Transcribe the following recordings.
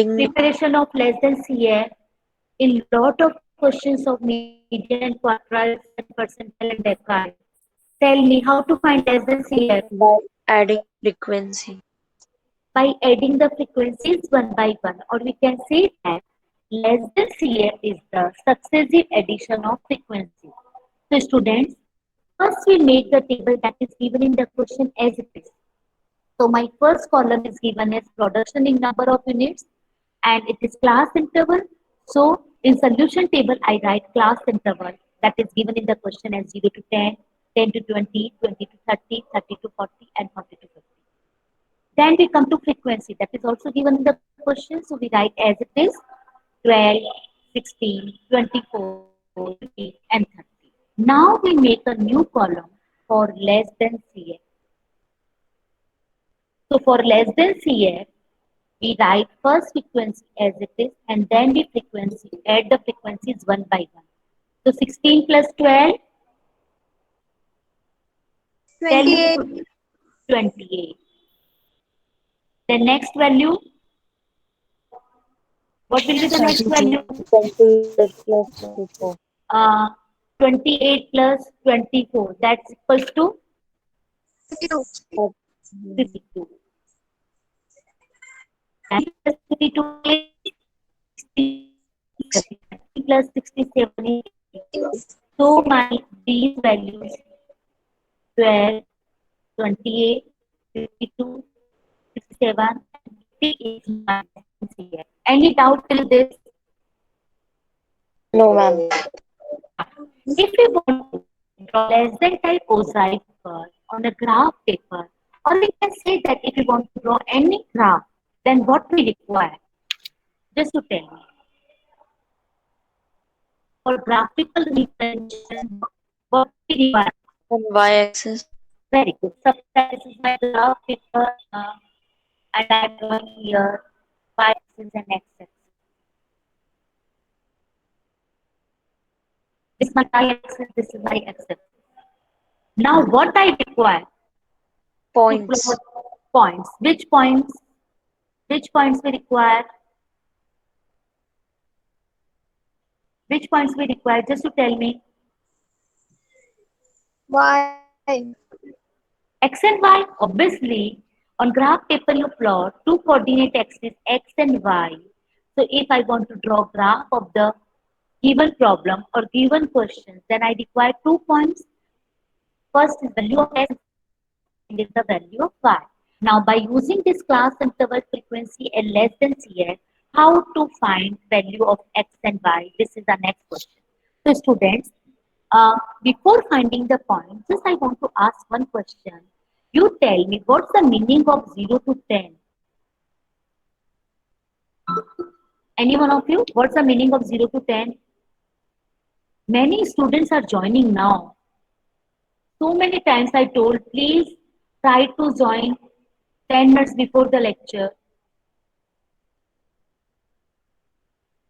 Preparation of less than CF in lot of questions of median, quartiles, and percentile and decile. Tell me how to find less than CF by adding frequency. by adding the frequencies one by one, or we can say that less than CF is the successive addition of frequencies. So students, first we make the table that is given in the question as it is. So my first column is given as production in number of units and it is class interval. So in solution table, I write class interval that is given in the question as 0 to 10, 10 to 20, 20 to 30, 30 to 40 and 40 to 50. Then we come to frequency that is also given in the question. So we write as it is 12, 16, 24, 28 and 30. Now we make a new column for less than CF. So for less than CF, we write first frequency as it is and then we frequency, add the frequencies one by one. So 16 plus 12, tell me 28. 28. The next value, what will be the next 32. value? 28 plus 24. Uh, 28 plus 24, that's equals to 32. 52. And plus 52 is 60 plus 67 is 80. So my these values 12, 28, 52, 67, and 50 is my CF. Any doubt till this? No, ma'am. If we want to draw less than type mosaic curve on a graph paper, or we can say that if we want to draw any graph, then what we require? Just to tell me. For graphical representation, what we require? On y-axis. Very good. Suppose that this is my graph paper and I am drawing here y axis and x axis. This is my y axis, this is my x axis. Now what I require? To Points. plot points. Which points? Which points we require? Which points we require? Just to tell me. Y. X and Y. Obviously, on graph paper you plot two coordinate axes X and Y. So if I want to draw graph of the given problem or given question, then I require 2 points. First is value of X and is the value of Y. Now by using this class interval frequency and less than CF, how to find value of X and Y? This is the next question. So students, before finding the point, just I want to ask one question. You tell me what's the meaning of 0 to 10? Any one of you? What's the meaning of 0 to 10? Many students are joining now. So many times I told, please try to join 10 minutes before the lecture.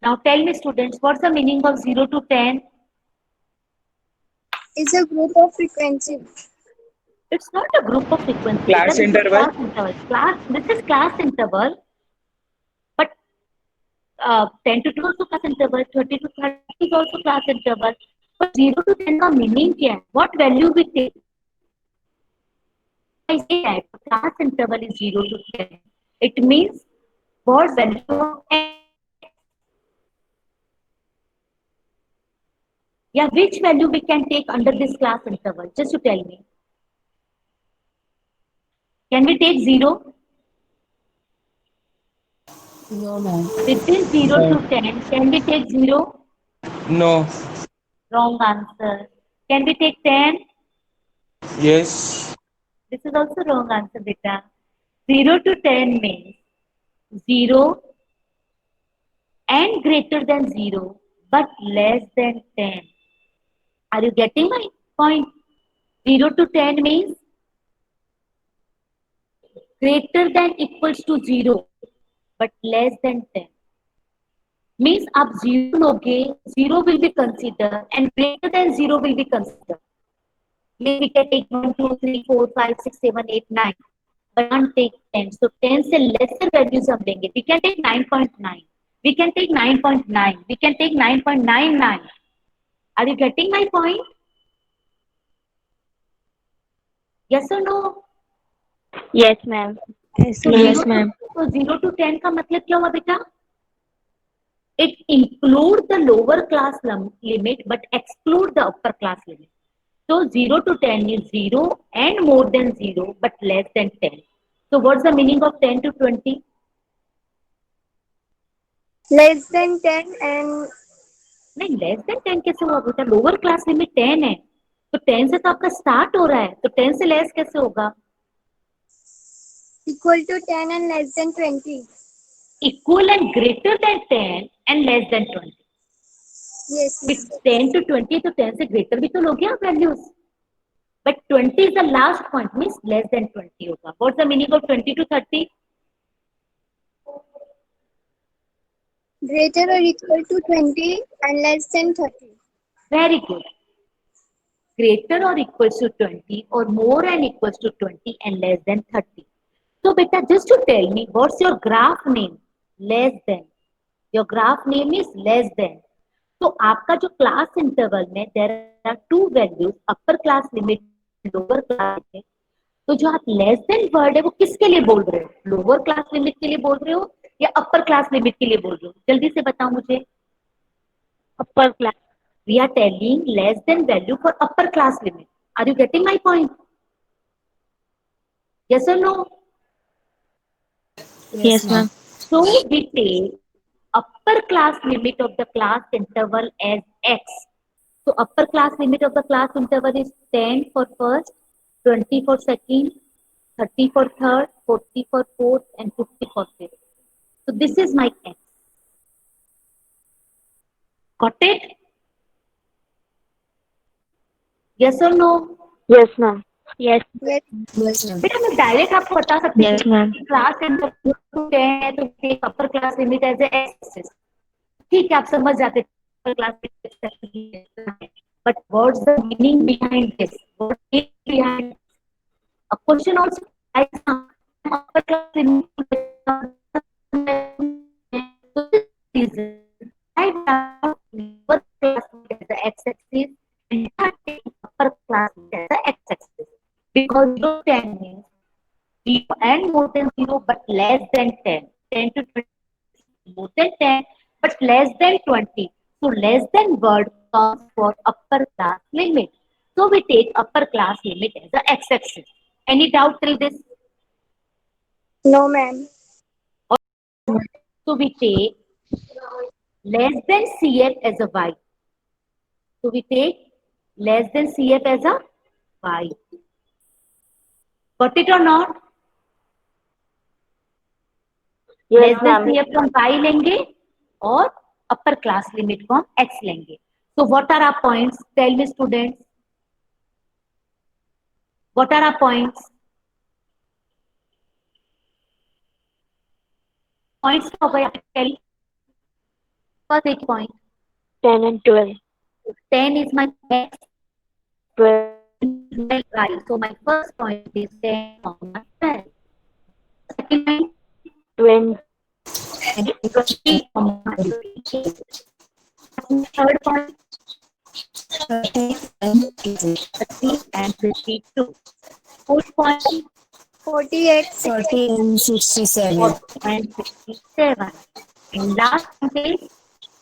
Now tell me students, what's the meaning of 0 to 10? Is a group of frequency. It's not a group of frequencies. Class This is interval. class interval. This is class interval. But 10 to 2 also class interval, 30 to 30 is also class interval. But 0 to 10 का meaning क्या है? What value we take? I say that class interval is 0 to 10. It means what value of X? Yeah, which value we can take under this class interval? Just to tell me. Can we take 0? No, ma'am. Between 0 to 10, can we take 0? No. Wrong answer. Can we take 10? Yes. This is also wrong answer, beta. 0 to 10 means 0 and greater than 0, but less than 10. Are you getting my point? 0 to 10 means greater than equals to 0, but less than 10. Means आप 0 लोगे, 0 will be considered and greater than 0 will be considered. Maybe we can take 1, 2, 3, 4, 5, 6, 7, 8, 9. but can't take 10. So 10 से lesser values हम लेंगे. We can take 9.9. We can take 9.9. We can take 9.99. Are you getting my point? Yes or no? Yes, ma'am. So Yes, 0 ma'am. तो 0 to 10 का मतलब क्या हुआ बेटा? It include the lower class limit but exclude the upper class limit. So 0 to 10 is 0 and more than 0 but less than 10. So what's the meaning of 10 to 20? Less than 10 and नहीं less than 10 कैसे हुआ बेटा? Lower class limit 10 है तो 10 से तो आपका start हो रहा है तो 10 से लेस कैसे होगा? equal to 10 and less than 20. Equal and greater than 10 and less than 20. Yes, With ma'am. 10 to 20 तो 10 से greater भी तो लोगे आप values. But 20 is the last point, means less than 20 होगा. What's the meaning of 20 to 30? Greater or equal to 20 and less than 30. Very good. Greater or equals to 20 or more and equals to 20 and less than 30. So beta, just to tell me, what's your graph name? Less than. Your graph name is less than. तो आपका जो class interval में there are two values, upper class limit, lower class limit. तो जो आप less than word है वो किसके लिए बोल रहे हो? लोअर क्लास लिमिट के लिए बोल रहे हो या अपर क्लास लिमिट के लिए बोल रहे हो? जल्दी से बताओ मुझे. Upper class. We are telling less than value for upper class limit. Are you getting my point? Yes or no? Yes, ma'am. So we take upper class limit of the class interval as x. So upper class limit of the class interval is 10 for first, 20 for second, 30 for third, 40 for fourth, and 50 for fifth. So this is my x. Got it? Yes or no? Yes, ma'am. Yes. Yes. बेटा मैं direct आपको बता सकती Yes, ma'am. हूँ class interval to 10 है तो take upper class limit as axis. ठीक है आप समझ जाते upper class. But what's the meaning behind this? What is behind a question also upper class limit I have lower class as the x-axis and I take upper class as the x-axis because 0 to 10 means 0 and more than 0 but less than 10. 10 to 20 more than 10 but less than 20. So less than word comes for upper class limit. So we take upper class limit as the x-axis. Any doubt till this? No, ma'am. So we take less than CF as a y. So we take less than CF as a y. Got it or not? Yes, less than ma'am. CF को हम y लेंगे और अपर class limit को हम x लेंगे. So what are our points? Tell me students. What are our points? Points हो गए. Tell. First एक point. 10 and 12. 10 is my x, 12. my y. So my first point is 10 comma 12. Second point 20. 20 comma 28. Third point 30 and 52. Fourth point 48. 40 and 67. 40 and 67. And last one is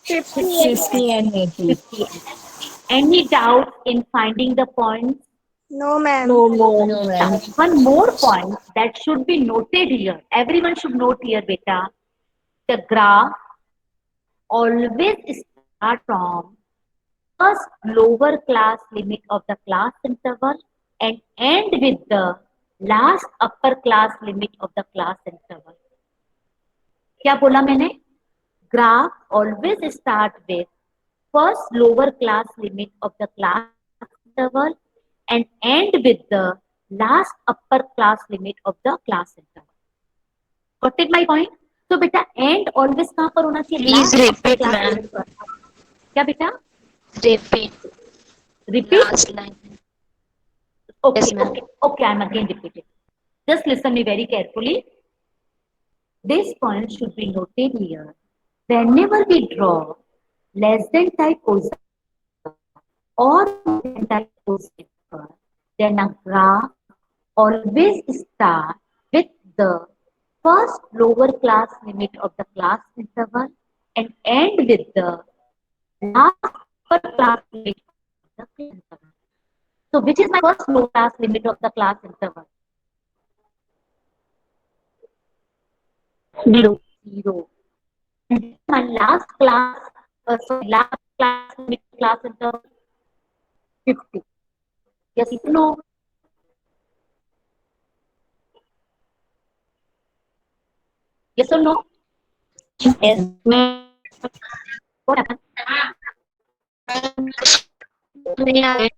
58. 50 and 80. 50. Any doubt in finding the points? No, ma'am. No more. No, Now, ma'am. one more point that should be noted here. Everyone should note here, beta. The graph always start from first lower class limit of the class interval and end with the last upper class limit of the class interval. क्या बोला मैंने? Graph always start with first lower class limit of the class interval and end with the last upper class limit of the class interval. Got it my point? तो बेटा end always कहाँ पर होना चाहिए? Please Last upper repeat, class ma'am. limit पर. क्या बेटा? Repeat. Repeat. Last line. Okay, Yes, ma'am. okay, okay. I'm again repeating. Just listen me very carefully. This point should be noted here. Whenever we draw less than type or more than type curve, then a graph always start with the first lower class limit of the class interval and end with the last upper class limit of the class interval. So which is my first low class limit of the class interval? 0. 0. And my last class, last class limit class interval 50. Yes, no. Yes or no? Yes, ma'am. What happened? Yes,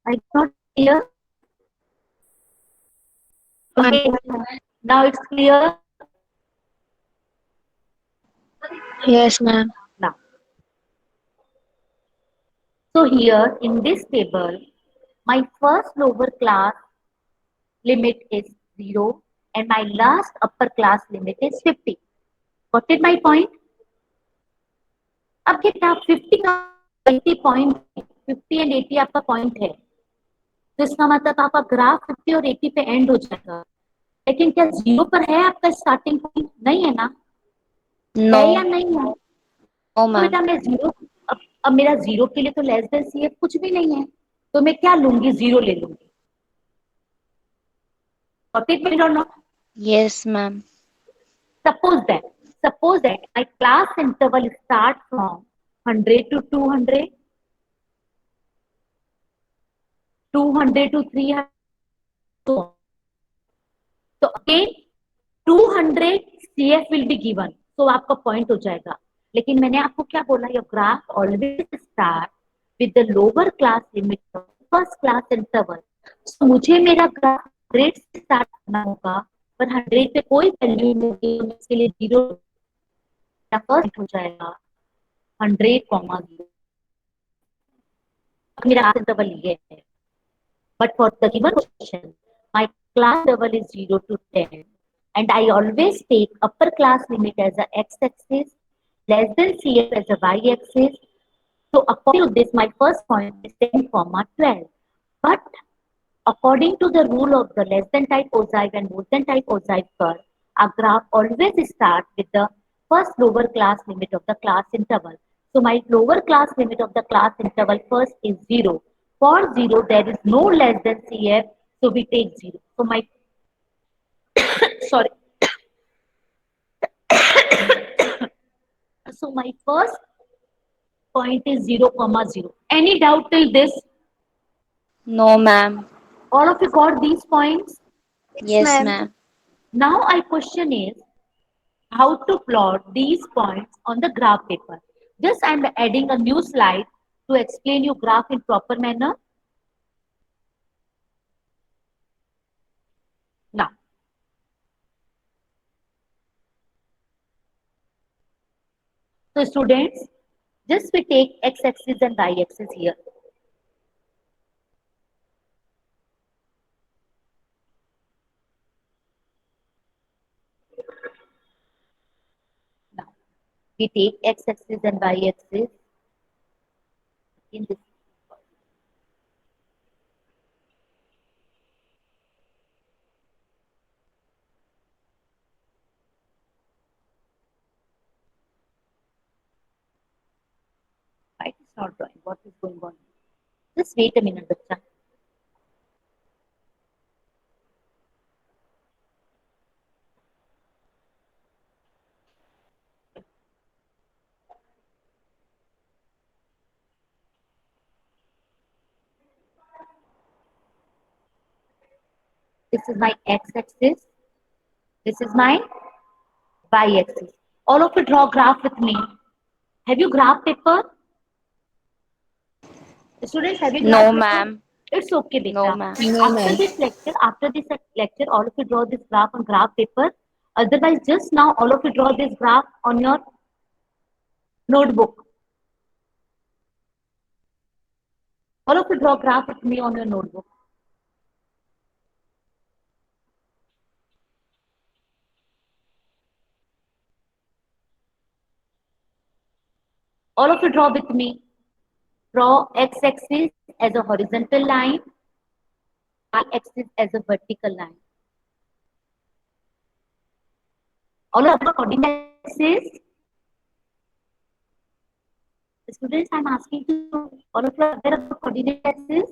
I not clear. Okay. Now it's clear. ma'am. Now, so here in this table, my first lower class limit is 0 and my last upper class limit is 50. Got it my point? अब क्या 50 का 80 point 50 and 80 आपका point है तो इसका मतलब आपका graph 50 और 80 पे एंड हो जाएगा लेकिन क्या 0 पर है आपका स्टार्टिंग पॉइंट नहीं है ना No. है या नहीं है No, तो ma'am. बेटा मैं 0 अब मेरा 0 के लिए तो लेस देन सी एफ कुछ भी नहीं है तो मैं क्या लूंगी 0 ले लूंगी Got it, or not? Yes, ma'am. Suppose that my class interval starts from 100 to 200, 200 to 300. So again 200 CF will be given. So आपका पॉइंट हो जाएगा लेकिन मैंने आपको क्या बोला your graph always start with the lower class limit first class interval सो मुझे मेरा ग्राफ 100 से स्टार्ट करना होगा पर 100 पे कोई वैल्यू नहीं होगी तो इसके लिए 0 फर्स्ट हो जाएगा 100, 0 मेरा इंटरवल ये है but for the given question my class level is 0 to 10 and I always take upper class limit as a x-axis, less than CF as a y-axis. So according to this, my first point is 10, 12. But according to the rule of the less than type ogive and more than type ogive curve, a graph always starts with the first lower class limit of the class interval. So my lower class limit of the class interval first is 0. For 0, there is no less than CF, so we take 0. So my sorry. So my first point is 0, 0. Any doubt till this? No, ma'am. All of you got these points? Yes, ma'am. ma'am. Now my question is how to plot these points on the graph paper. Just I'm adding a new slide to explain you graph in proper manner. Now, so students, just we take x-axis and y-axis here. Now, we take x-axis and y-axis in this. Why it is not drawing? What is going on? Just wait a minute, bacha. This is my x-axis. This is my y-axis. All of you draw graph with me. Have you graph paper? Students, have you graph No, paper? ma'am. It's okay, beta. No, ma'am. No, After ma'am. this lecture, all of you draw this graph on graph paper. Otherwise, just now, all of you draw this graph on your notebook. All of you draw graph with me on your notebook. All of you draw with me. Draw x-axis as a horizontal line, y-axis as a vertical line. All of the coordinate axis. Students, I'm asking you, all of you are aware of the coordinate axis?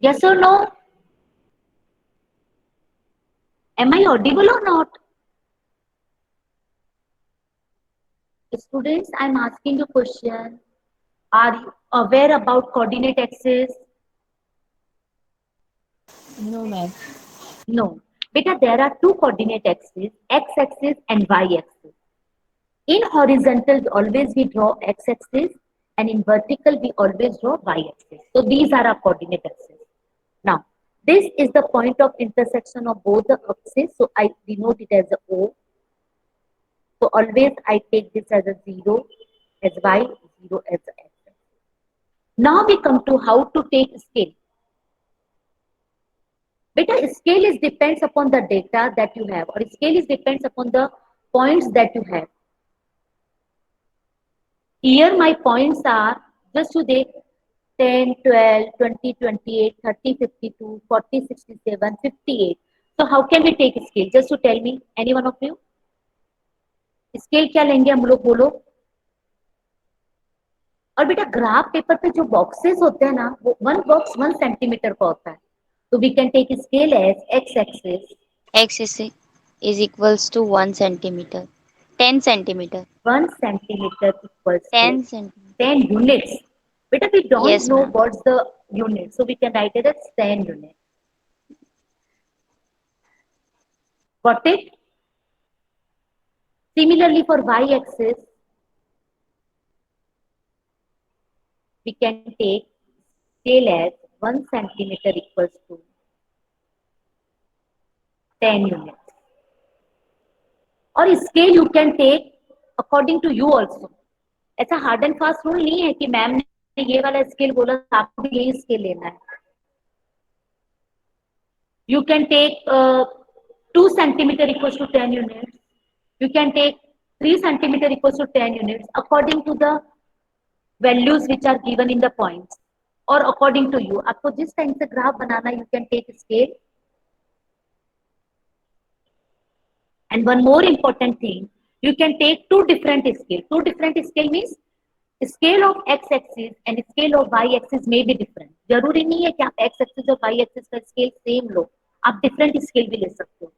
Yes or no? Am I audible or not? Students, I'm asking you a question. Are you aware about coordinate axis? No, ma'am. No. Beta, there are two coordinate axes, x-axis and y-axis. In horizontal, always we draw x-axis, and in vertical, we always draw y-axis. So these are our coordinate axes. Now, this is the point of intersection of both the axes. So I denote it as a O. So always I take this as a 0, as y, 0 as a x. Now we come to how to take scale. Beta, scale is depends upon the data that you have, or scale is depends upon the points that you have. Here my points are just today 10, 12, 20, 28, 30, 52, 40, 67, 58. So how can we take scale? Just to tell me, any one of you? Scale क्या लेंगे हम लोग बोलो. और बेटा graph paper पे जो boxes होते हैं ना वो 1 बॉक्स 1 सेंटीमीटर का होता है. तो we can take scale as x axis. X is equals to 1 centimeter. 10 centimeter. 1 centimeter equals to 10 centimeter. 10 units. Beta, we don't Yes, know ma'am. what's the unit, so we can write it as 10 units. Got it? Similarly, for y-axis, we can take scale as 1 centimeter equals to 10 units. और scale you can take according to you also. ऐसा hard and fast rule नहीं है कि ma'am ने ये वाला scale बोला आपको भी यही स्केल लेना है. You can take 2 centimeter equals to 10 units. You can take 3 centimeter equals to 10 units according to the values which are given in the points or according to you. आपको जिस टाइम से graph बनाना है, you can take scale. And one more important thing, you can take two different scale. Two different scale means scale of x-axis and scale of y-axis may be different. जरूरी नहीं है कि आप x-axis और y-axis का scale same लो. आप different scale भी ले सकते हो.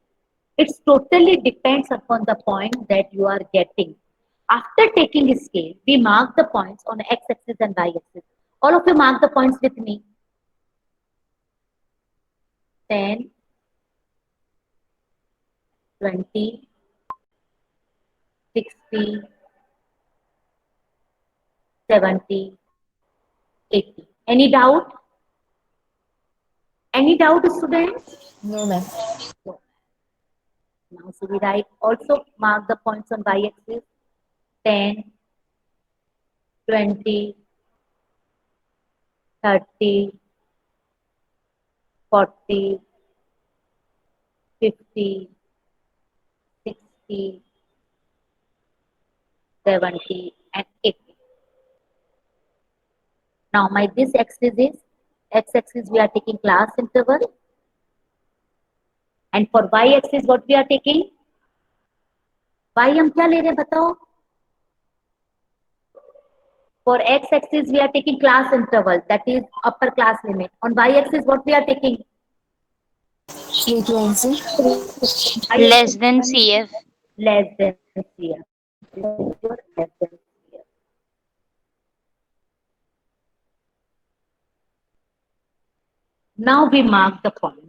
It's totally depends upon the point that you are getting. After taking scale, we mark the points on x-axis and y-axis. All of you mark the points with me. 10, 20, 60, 70, 80. Any doubt? Any doubt, students? No, ma'am. No. Now, so we write also mark the points on y-axis. 10, 20, 30, 40, 50, 60, 70, and 80. Now, my this axis is x-axis we are taking class interval, and for y-axis what we are taking? Y हम क्या ले रहे हैं बताओ? For x-axis we are taking class interval, that is upper class limit. On y-axis what we are taking? Frequency. Less than CF. Less than CF. Less than CF. Now we mark the points.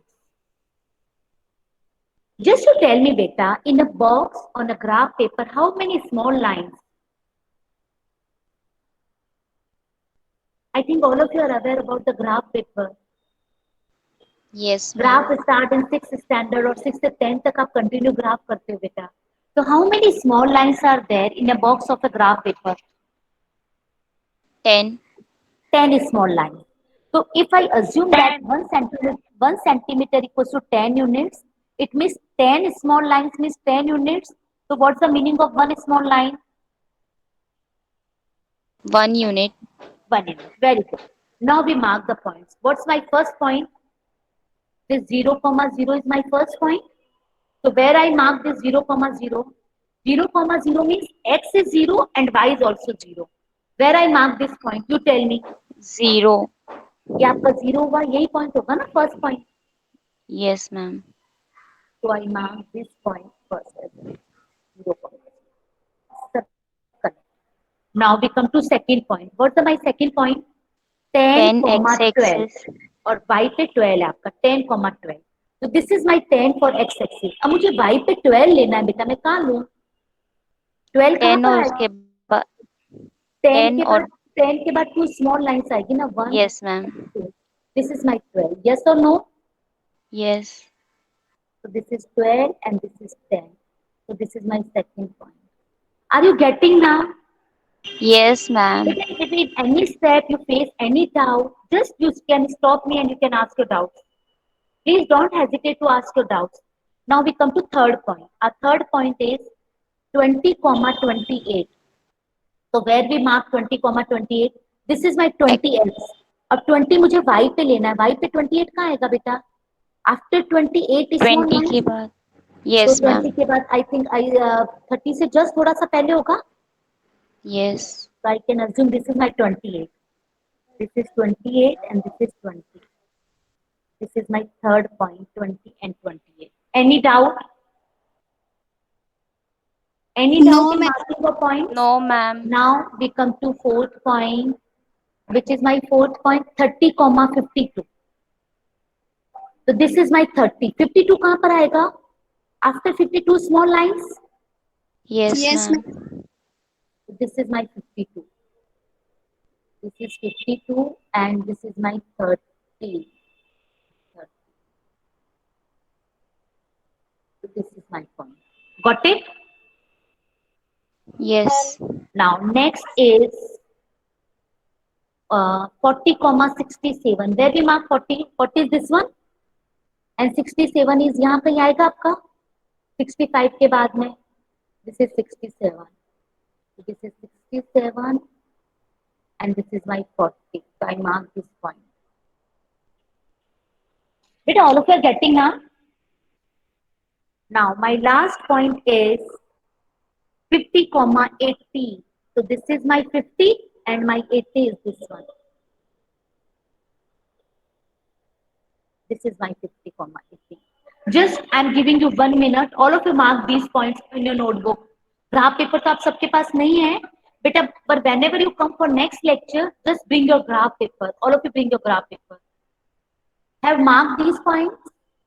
Just to tell me, beta, in a box on a graph paper, how many small lines? I think all of you are aware about the graph paper. Yes, ma'am. Graph start in 6th standard or 6th to 10th तक आप continue graph करते हो बेटा. So how many small lines are there in a box of a graph paper? 10. 10 is small lines. So if I assume that 1 centimeter equals to 10 units, it means 10 small lines means 10 units. So what's the meaning of one small line? 1 unit. 1 unit. Very good. Now we mark the points. What's my first point? This 0, comma 0 is my first point. So where I mark this 0, comma 0? 0, comma 0 means x is 0 and y is also 0. Where I mark this point? You tell me. 0. ये आपका 0 होगा, यही point होगा ना first point. Yes, ma'am. So I mark this point first as 0 point. Correct. Now we come to second point. What's my second point? 10, 10 comma x 12 axis. और y पे 12 है आपका 10, comma 12. So this is my 10 for x axis. अब मुझे y पे 12 लेना है बेटा, मैं कहाँ लूँ? 12 कहाँ 10 पर और आएगा? उसके बाद 10 10 के और बाद 10 के बाद 2 small lines आएगी ना, 1, yes, ma'am. 2. This is my 12. Yes or no? Yes. So this is 12 and this is 10. So this is my second point. Are you getting now? Yes, ma'am. If in any step you face any doubt, just you can stop me and you can ask your doubts. Please don't hesitate to ask your doubts. Now we come to third point. Our third point is 20, comma 28. So where we mark 20, comma 28, this is my 20x. अब 20 मुझे y पे लेना है. Y पे 28 कहाँ आएगा बेटा? After 28 is small 20 के lines. बाद तो yes, 20 ma'am. के बाद I think 30 से just थोड़ा सा पहले होगा. Yes. So I can assume this is my 28. This is 28 and this is 20. This is my third point, 20 and 28. Any doubt? Any No, doubt in ma'am. marking of points? No, ma'am. Now we come to fourth point, which is my fourth point, 30, comma 52. So this is my 30. 52 कहाँ पर आएगा? After 52 small lines. Yes, Yes, ma'am. So this is my 52. This is 52 and this is my 30. So this is my point. Got it? Yes. Now next is 40, comma 67. Where we mark 40? 40 is this one. And 67 is यहाँ कहीं आएगा आपका? 65 के बाद में. This is 67. So this is 67 and this is my 40. So I mark this point. Did all of you are getting now? Now my last point is 50, comma 80. So this is my 50 and my 80 is this one. This is my 50, comma 80. Just I'm giving you 1 minute. All of you mark these points in your notebook. Graph paper तो आप सबके पास नहीं है बेटा, but whenever you come for next lecture, just bring your graph paper. All of you bring your graph paper. Have marked these points?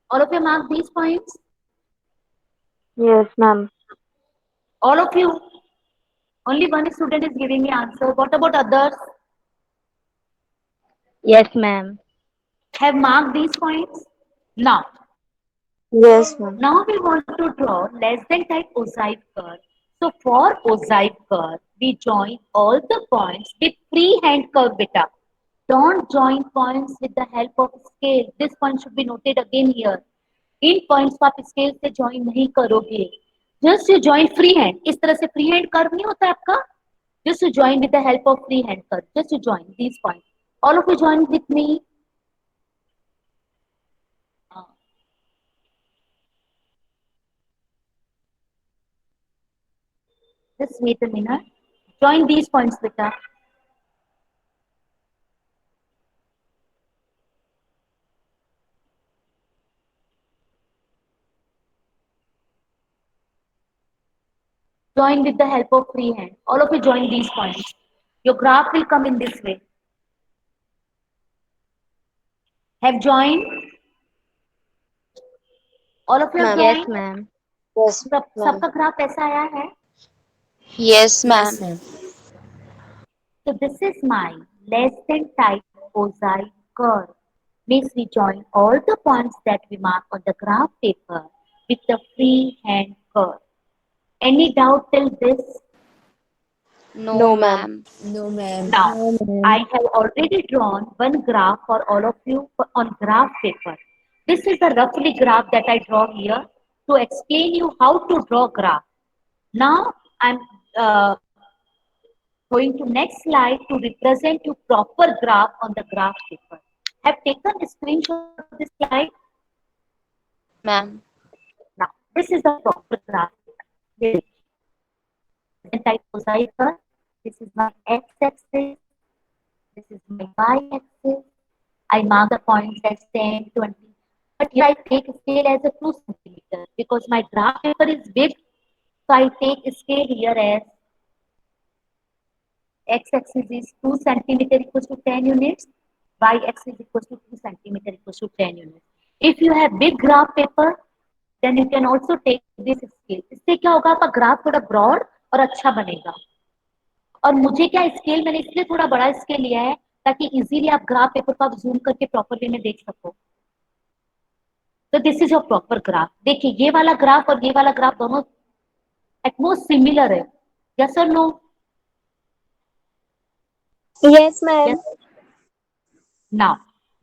All of you mark these points? Yes, ma'am. All of you? Only one student is giving me answer. What about others? Yes, ma'am. Have marked these points? Now, Yes, ma'am. now we want to draw less than type ogive curve. So for ogive curve, we join all the points with freehand curve beta. Don't join points with the help of scale. This point should be noted again here. In points को आप scale से join नहीं करोगे. Just you join free hand. इस तरह से free hand curve नहीं होता है आपका. Just you join with the help of free hand curve. Just you join these points. All of you join with me. Just wait a minute. Join these points, beta. Join with the help of free hand. All of you join these points. Your graph will come in this way. Have joined? All of you have Ma'am. Yes, joined? ma'am. Yes, ma'am. सबका graph ऐसा आया है. Yes, ma'am. Yes, ma'am. So this is my less than type ogive curve. Means we join all the points that we mark on the graph paper with the free hand curve. Any doubt till this? No, No, ma'am. No, ma'am. Now, No, ma'am. I have already drawn one graph for all of you on graph paper. This is the roughly graph that I draw here to explain you how to draw graph. Now, I'm Going to next slide to represent you proper graph on the graph paper. Have taken a screenshot of this slide. Yes, ma'am. Now, this is the proper graph. This is type mosaic curve. This is my x-axis. This is my y-axis. I mark the points as 10, 20. But here I take scale as a 2 centimeter because my graph paper is big. So I take scale here as x-axis is 2 centimeter equals to 10 units. Y-axis equals to 2 centimeter equals to 10 units. If you have big graph paper, then you can also take this scale. इससे क्या होगा आपका graph थोड़ा broad और अच्छा बनेगा. और मुझे क्या स्केल मैंने इसलिए थोड़ा बड़ा स्केल लिया है ताकि इजीली आप ग्राफ पेपर को आप जूम करके प्रॉपर वे में देख सको. तो this is your proper graph. देखिए ये वाला ग्राफ और ये वाला ग्राफ दोनों एटमोस्ट सिमिलर है. यस और no? Yes, ma'am. Yes.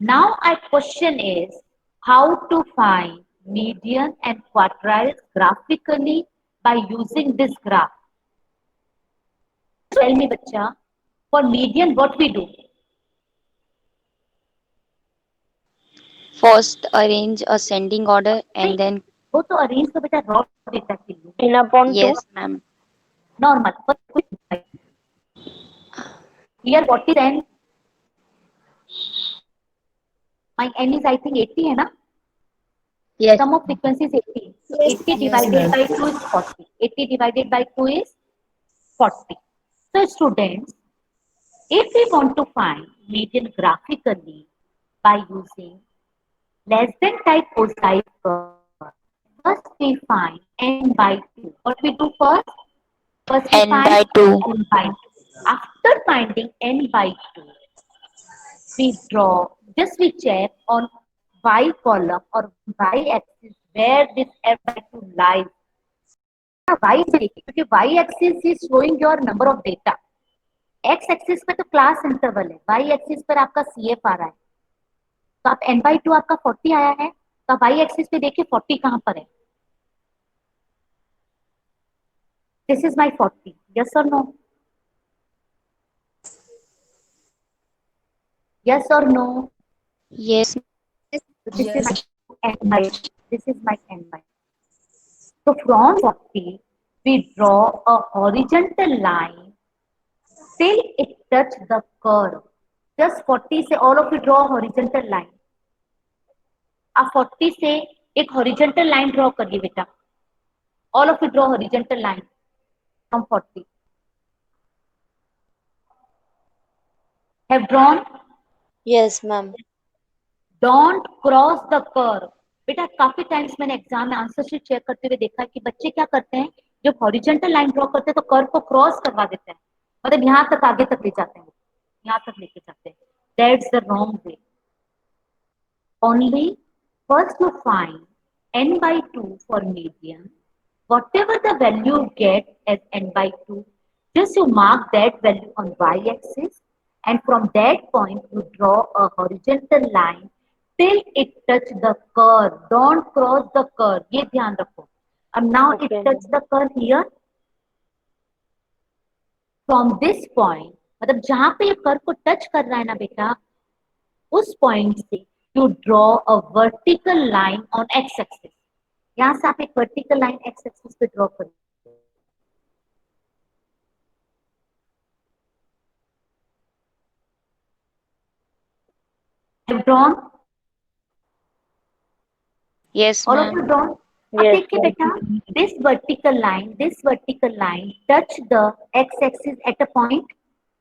Now our question is how to find median and quartiles graphically by using this graph. Tell me, bacha, for median what we do? First, arrange ascending order and then वो तो arrange तो बेटा raw data के लिए N upon 2. yes, ma'am. Normal. Here what is n? My n is I think 80 है ना? Yes. Sum of frequency is 80. So 80 divided by 2 is 40. 80 divided by 2 is 40. So students, if we want to find median graphically by using less than type cosine curve, first we find n by 2. What we do first? First we N find by 2. n by 2. After finding n by 2, we draw, just we check on y column or y axis where this f by 2 lies. Y से देखिए क्योंकि y axis is showing your number of data. X axis पे तो class interval है, y axis पर आपका CF आ रहा है. तो आप n by 2 आपका 40 आया है, तो y axis पे देखिए 40 कहाँ पर है. This is my 40. Yes or no? Yes or no? Yes. So this is my n by. This is my n by. So from 40, we draw a horizontal line till it touch the curve. Just 40 से all of you draw a horizontal line. आप 40 से एक horizontal line draw करिए बेटा. All of you draw horizontal line from 40. Have drawn? Yes, ma'am. Don't cross the curve. बेटा काफी times मैंने exam में आंसर शीट चेक करते हुए देखा है कि बच्चे क्या करते हैं, जब हॉरिजॉन्टल लाइन ड्रॉ करते हैं तो कर्व को क्रॉस करवा देते हैं, मतलब यहाँ तक आगे तक ले जाते हैं, यहाँ तक लेके जाते हैं. That's the wrong way. Only first you find n by 2 for median. Whatever the value you get as n by 2, just you mark that value on y-axis, and from that point you draw a horizontal line till it touch the curve. Don't cross the curve. ये ध्यान रखो. And now it Okay. touch the curve here. From this point, मतलब जहां पे ये curve को touch कर रहा है ना बेटा, उस पॉइंट से you draw a vertical line on x-axis. यहाँ से आप एक vertical line x-axis पे draw करिए. Have drawn? Yes, All of ma'am. you drawn? अब Yes, देखिए बेटा, this vertical line touch the x-axis at a point,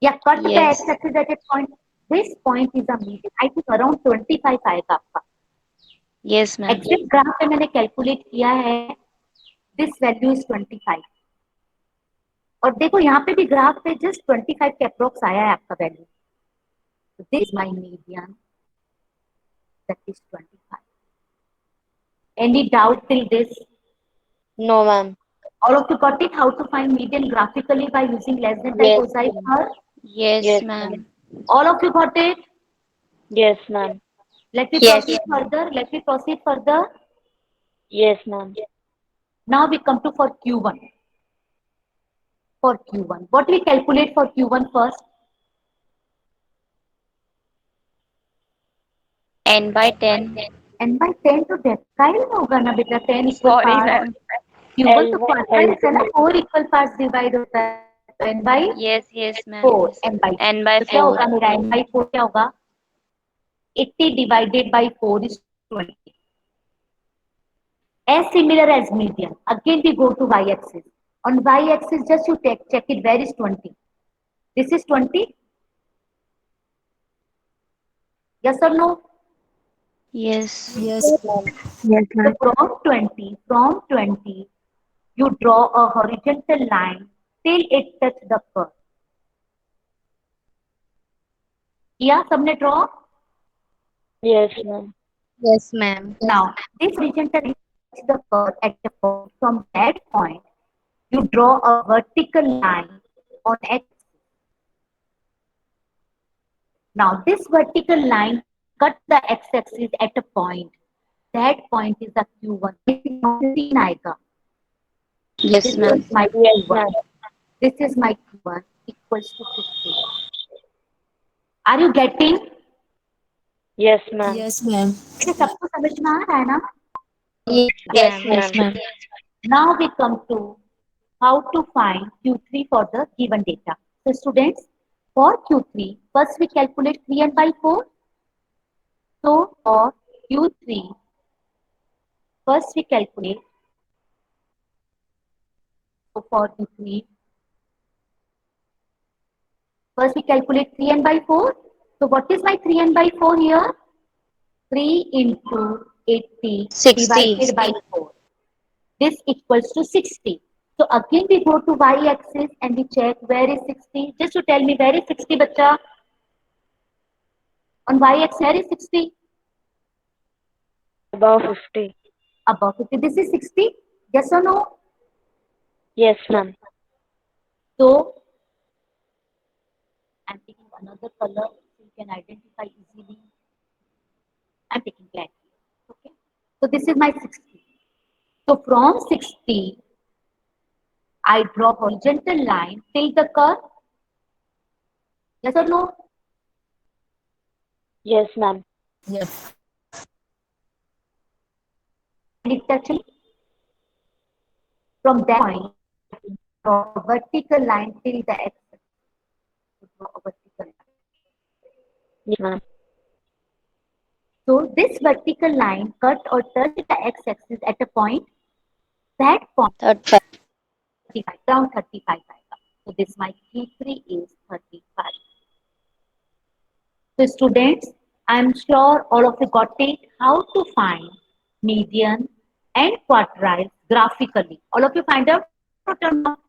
या cut the Yes. x-axis at a point. This point is a median. I think around 25 आएगा आपका. Yes, ma'am. Exact graph पे मैंने calculate किया है. This value is 25. और देखो यहाँ पे भी ग्राफ पे just 25 के अप्रोक्स आया है आपका value. This is my median. That is 25. Any doubt till this? No, ma'am. All of you got it? How to find median graphically by using less than type Yes. cosine curve? Yes, Yes, ma'am. All of you got it? Yes, ma'am. Let me Yes. proceed further. Let me proceed further. Yes, ma'am. Now we come to for Q1. for Q1. What we calculate for Q1 first? n by 10. N by 10 तो decimal में होगा ना बेटा, 10 equal Sorry, part, ma'am. Q1 तो L quartile है ना, L2 4 equal parts divide होता है, तो n by Yes, ma'am. 4, n by 4. n by तो क्या 4. होगा मेरा n by 4 क्या होगा? 80 divided by 4 is 20. As similar as median. Again we go to y-axis. On y-axis just you check it, where is 20? This is 20? Yes or no? Yes. Yes. Yes, So from 20, you draw a horizontal line till it touch the curve. किया सबने draw? Yes, ma'am. Yes, ma'am. Now this horizontal line touch the curve at the point. From that point, you draw a vertical line on x. Now this vertical line cut the x-axis at a point. That point is the Q1. This is 15 आएगा. Yes, This ma'am. is my Yes, Q1. ma'am. This is my Q1 equals to 15. Are you getting? Yes, ma'am. Yes, ma'am. ये सबको समझ में आ रहा है ना? Yes, Yes, ma'am. ma'am. Now we come to how to find Q3 for the given data. So students, for Q3, first we calculate 3 and by 4. So for Q3, first we calculate. So for Q3, first we calculate 3 and by 4. So what is my 3 and by 4 here? 3 into 80 60. divided by 4. This equals to 60. So again we go to y-axis and we check where is 60. Just to tell me where is 60, bacha? On y-axis where is 60? Above 50. Above 50. This is 60. Yes or no? Yes, ma'am. So I'm taking another color so you can identify easily. I'm taking black. Okay. So this is my 60. So from 60, I draw horizontal line till the curve. Yes or no? Yes, ma'am. Yep. And it touching from that point, draw a vertical line till the x. Draw a vertical line. Yes, ma'am. So this vertical line cut or touch the x-axis at a point. That point 35. 35, around 35. So this my Q3 is 35. So students, I'm sure all of you got it. How to find median and quartile graphically. All of you find out or not?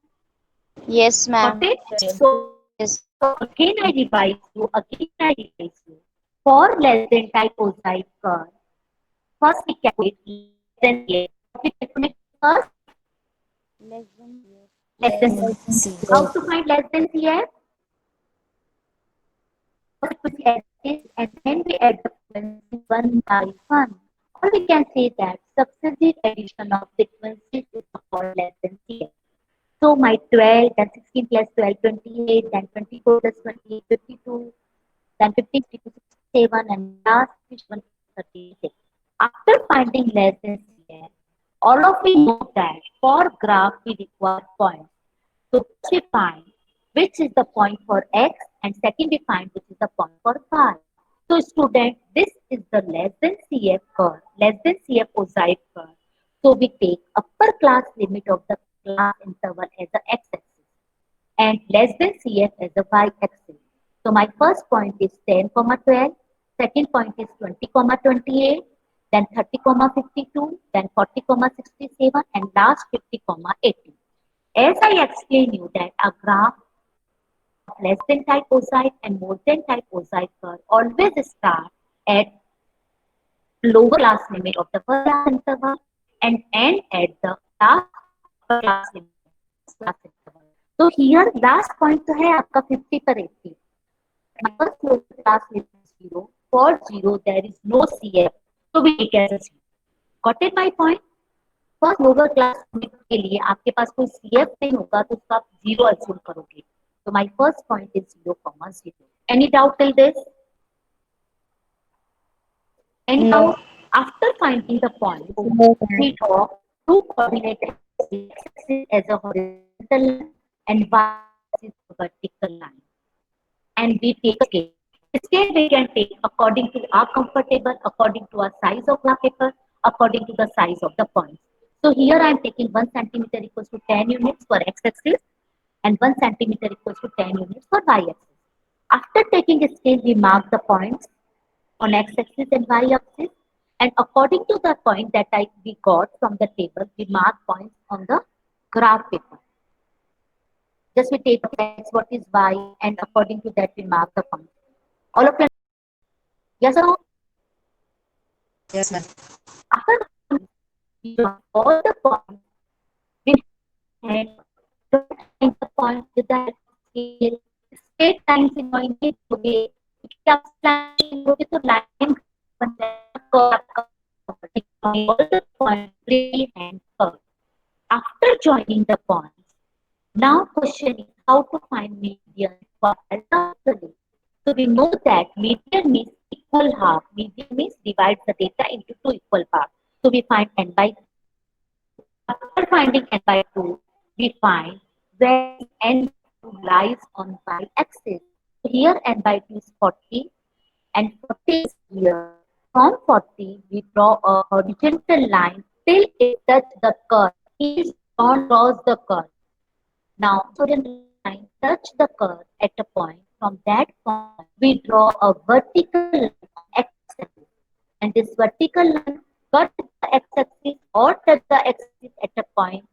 Yes, Got ma'am. it? So Yes. again I revise you. For less than typocyte curve, first we calculate less than CF. We calculate first less than CF. See. How to find less than CF? First we add this and then we add the frequency one by one. Or we can say that successive addition of frequencies is called less than CF. So my 12, then 16 plus 12, 28, then 24 plus 28, 52, then 15, 52, 67, and last is 36. After finding less than CF, all of we know that for graph we require points. So first we find which is the point for x and second we find which is the point for y. So student, this is the less than CF curve, less than CF cosine curve. So we take upper class limit of the class interval as the x-axis and less than CF as the y-axis. So my first point is 10, 12, second point is 20, 28, then 30, 52, then 40, 67, and last 50, 80. As I explained you that a graph of less than type cosine and more than type cosine curve always start at lower class limit of the first class interval and end at the last upper class limit of class interval. So here last point तो है आपका 50 पर 80. First lower class limit is 0. For 0 there is no CF. So we take as a 0. Got it my point? First lower class के लिए आपके पास कोई CF नहीं होगा तो उसका आप 0 अज्यूम करोगे. So my first point is 0,0. Any doubt till this? Any No. doubt? After finding the point, No, we draw two coordinate axes as a horizontal line and y axis a vertical line. And we take a scale. Scale we can take according to our comfortable, according to our size of graph paper, according to the size of the points. So here I am taking 1 centimeter equals to 10 units for x-axis and 1 centimeter equals to 10 units for y-axis. After taking a scale, we mark the points on x-axis and y-axis, and according to the point that we got from the table, we mark points on the graph paper. Just we take x, what is y, and according to that we mark the point. All of them, yes or no? yes, ma'am. After we mark all the points, we and find the point with the scale. Straight lines in it today. क्या line होगी तो line all the points really and curve. After joining the points, now question is how to find median for alpha. So we know that median means equal half. Median means divides the data into two equal parts. So we find n by 2. After finding n by 2, we find where n lies on y-axis. So here n by 2 is 40 and 40 is here. From 40, we draw a horizontal line till it touches the curve. Each don't cross the curve. Now, horizontal line touch the curve at a point. From that point, we draw a vertical line on x-axis. And this vertical line cut the x-axis or touch the x-axis at a point.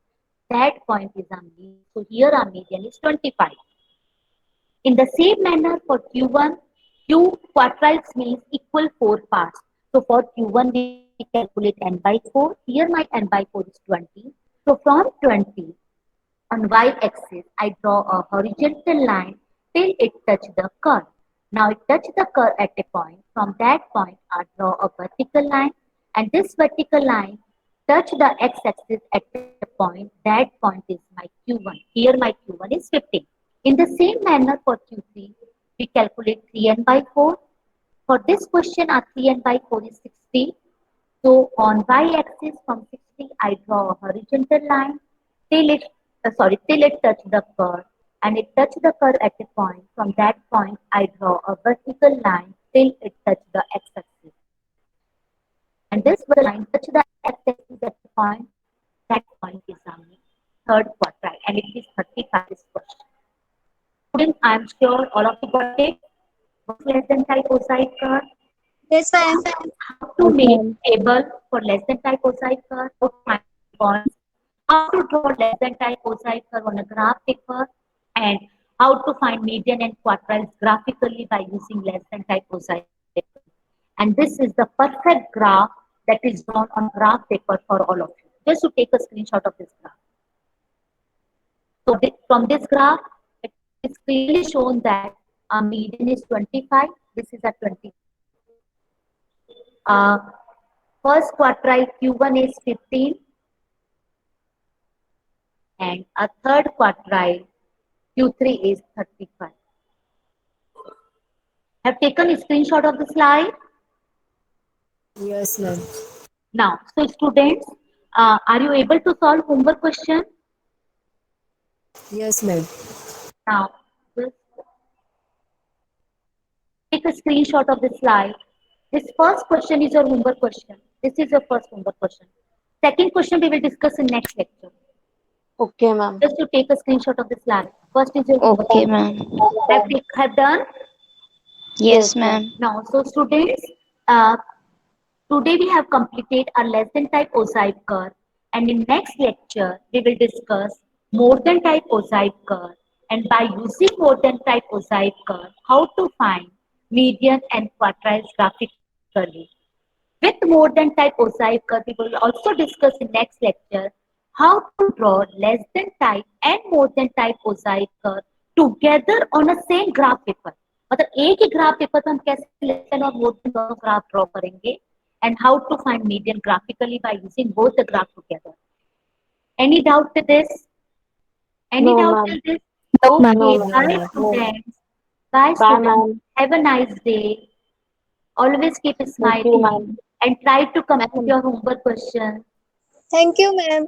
That point is our median. So here our median is 25. In the same manner for Q1, Q quartiles means equal 4 parts. So for Q1 we calculate n by 4. Here my n by 4 is 20. So from 20 on y-axis I draw a horizontal line till it touches the curve. Now it touches the curve at a point. From that point I draw a vertical line and this vertical line touch the x-axis at a point. That point is my Q1. Here my Q1 is 15. In the same manner for Q3, we calculate 3n by 4. For this question, our 3n by 4 is 60. So on y-axis from 60, I draw a horizontal line till it touch the curve, and it touch the curve at a point. From that point, I draw a vertical line till it touch the x-axis. And this line touch the x-axis at a point. That point is our third quadrile, and it is 35 this question. Students, I am sure all of you got it. What's less than type curve? Yes, ma'am. How to make table for less than type curve? How to find points? How to draw less than type curve on a graph paper? And how to find median and quartiles graphically by using less than type curve. And this is the perfect graph that is drawn on graph paper for all of you. Just to take a screenshot of this graph. So from this graph, it is clearly shown that our median is 25. This is at 20. First quartile Q1 is 15. And a third quartile Q3 is 35. Have taken a screenshot of the slide. Yes, ma'am. Now, so students, are you able to solve homework question? Yes, ma'am. Now, just take a screenshot of the slide. This first question is your homework question. This is your first homework question. Second question we will discuss in next lecture. Okay, ma'am. Just to take a screenshot of the slide. First is your homework. Okay, ma'am. Have done? Yes, ma'am. Now, so students, today we have completed our less than type OSI curve, and in next lecture we will discuss more than type OSI curve, and by using more than type OSI curve, how to find median and quartiles graphically. With more than type OSI curve, we will also discuss in next lecture how to draw less than type and more than type OSI curve together on a same graph paper. मतलब एक ही graph paper पर हम कैसे less than और more than दोनों graph draw करेंगे, and how to find median graphically by using both the graph together. Any doubt to this? Any No, doubt ma'am. till this? No, ma'am. Okay, No, bye ma'am. No. students. Bye Bye, students. ma'am. Have a nice day. Always keep Thank you, smiling ma'am. and try to complete Ma'am, your homework questions. Thank you, ma'am.